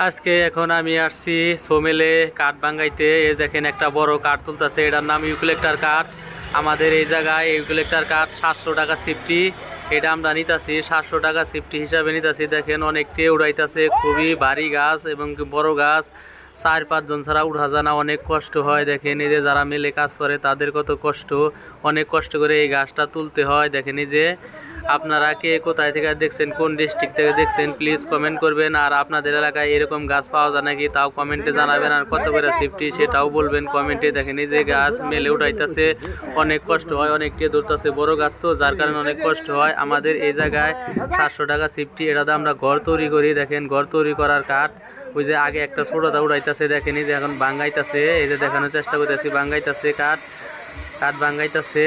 আজকে এখন আমি আসছি সোমেলে কাঠ ভাঙাইতে। এই দেখেন একটা বড় কাঠ তুলতেছে, এটার নাম ইউক্যালিপ্টাস কাঠ। আমাদের এই জায়গায় ইউক্যালিপ্টাস কাঠ 700 টাকা সিফটি। এটা আমরা নিতেছি 700 টাকা সিফটি হিসাবে নিতেছি। দেখেন অনেকটি উড়াইতেছে, খুবই ভারী গাছ এবং বড় গাছ। 4-5 জন ছাড়া উঠা যায় না, অনেক কষ্ট হয়। দেখেন এই যে যারা মেলে কাজ করে তাদের কত কষ্ট, অনেক কষ্ট করে এই গাছটা তুলতে হয়। দেখেন এই যে আপনারা কে কোথায় থেকে দেখছেন, কোন ডিস্ট্রিক্ট থেকে দেখছেন, প্লিজ কমেন্ট করবেন। আর আপনাদের এলাকায় এরকম গাছ পাওয়া যায় নাকি তাও কমেন্টে জানাবেন। আর কত করে সিফটি সেটাও বলবেন কমেন্টে। দেখেন এই যে গাছ মেলে উঠাইতেছে, অনেক কষ্ট হয়, অনেকটি ধরতেছে, বড় গাছ তো যার কারণে অনেক কষ্ট হয়। আমাদের এই জায়গায় 700 টাকা সিফটি। এটাতে আমরা ঘর তৈরি করি। দেখেন ঘর তৈরি করার কাঠ। ওই যে আগে একটা ছোটটা উড়াইতেছে, দেখেন এই যে এখন ভাঙ্গাইতেছে। এই যে দেখানোর চেষ্টা করতেছি, ভাঙ্গাইতেছে কাঠ, কাঠ ভাঙ্গাইতেছে।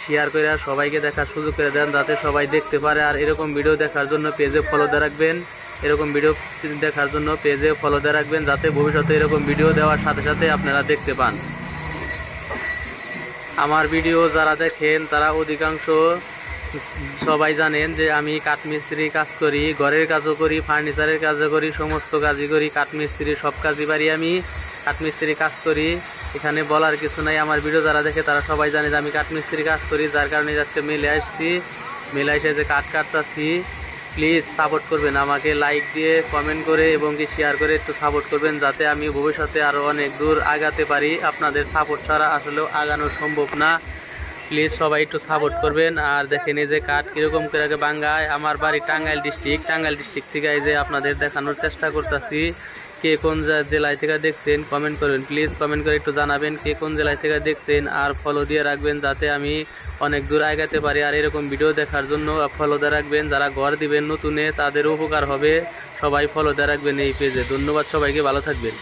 শেয়ার করে আর সবাইকে দেখার সুযোগ করে দেন যাতে সবাই দেখতে পারে। আর এরকম ভিডিও দেখার জন্য পেজে ফলো দিয়ে রাখবেন। এরকম ভিডিও দেখার জন্য পেজে ফলো দিয়ে রাখবেন যাতে ভবিষ্যতে এরকম ভিডিও দেওয়ার সাথে সাথে আপনারা দেখতে পান। আমার ভিডিও যারা দেখেন তারা অধিকাংশ সবাই জানেন যে আমি কাঠমিস্ত্রি কাজ করি, ঘরের কাজও করি, ফার্নিচারের কাজও করি, সমস্ত কাজই করি। কাঠমিস্ত্রি সব কাজই পারি আমি, কাঠমিস্ত্রি কাজ করি। এখানে বলার কিছু নাই। আমার ভিডিও যারা দেখে তারা সবাই জানে যে আমি কাঠমিস্ত্রি কাজ করি, যার কারণে আজকে মেলে আসছি। মেলে এসে যে কাঠ কাটতেছি। প্লিজ সাপোর্ট করবেন আমাকে, লাইক দিয়ে কমেন্ট করে এবং কি শেয়ার করে একটু সাপোর্ট করবেন যাতে আমি ভবিষ্যতে আরও অনেক দূর আগাতে পারি। আপনাদের সাপোর্ট ছাড়া আসলেও আগানো সম্ভব না। প্লিজ সবাই একটু সাপোর্ট করবেন। আর দেখেন এই যে কাঠ কীরকম করে ভাঙ্গায়। আমার বাড়ি টাঙ্গাইল ডিস্ট্রিক্ট। টাঙ্গাইল ডিস্ট্রিক্ট থেকে এই যে আপনাদের দেখানোর চেষ্টা করতেছি। কে কোন জেলায় থেকে দেখছেন কমেন্ট করবেন, প্লিজ কমেন্ট করে একটু জানাবেন কে কোন জেলায় থেকে দেখছেন। আর ফলো দিয়ে রাখবেন যাতে আমি অনেক দূর আগাতে পারি। আর এরকম ভিডিও দেখার জন্য ফলো দিয়ে রাখবেন। যারা ঘর দিবেন নতুনে তাদেরও উপকার হবে। সবাই ফলো দিয়ে রাখবেন এই পেজে। ধন্যবাদ সবাইকে, ভালো থাকবেন।